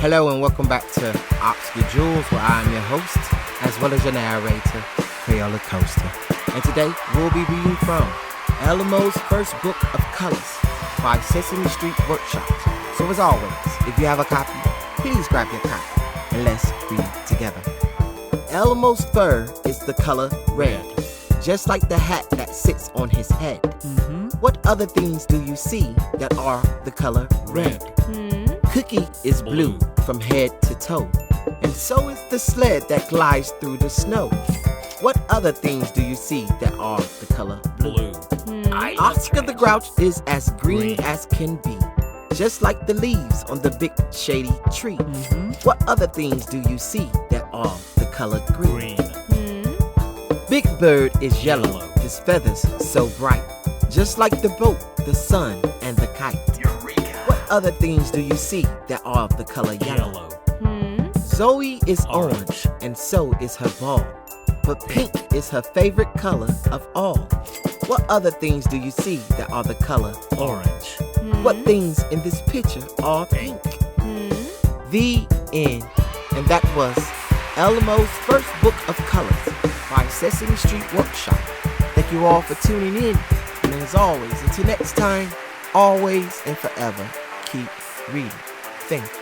Hello and welcome back to Obscure Jewels, where I am your host, as well as your narrator, Crayola Coaster. And today we'll be reading from Elmo's First Book of Colors by Sesame Street Workshop. So as always, if you have a copy, please grab your copy and let's read together. Elmo's fur is the color red, just like the hat that sits on his head. What other things do you see that are the color red? Cookie is blue from head to toe, and so is the sled that glides through the snow. What other things do you see that are the color blue? Oscar the Grouch is as green as can be, just like the leaves on the big shady tree. What other things do you see that are the color green? Big Bird is yellow, his feathers so bright, just like the boat, the sun, and the kite. What other things do you see that are of the color yellow? Zoe is orange, and so is her ball, but pink is her favorite color of all. What other things do you see that are the color orange? What things in this picture are pink? The end. And that was Elmo's First Book of Colors by Sesame Street Workshop. Thank you all for tuning in. And as always, until next time, always and forever, keep reading. Thank you.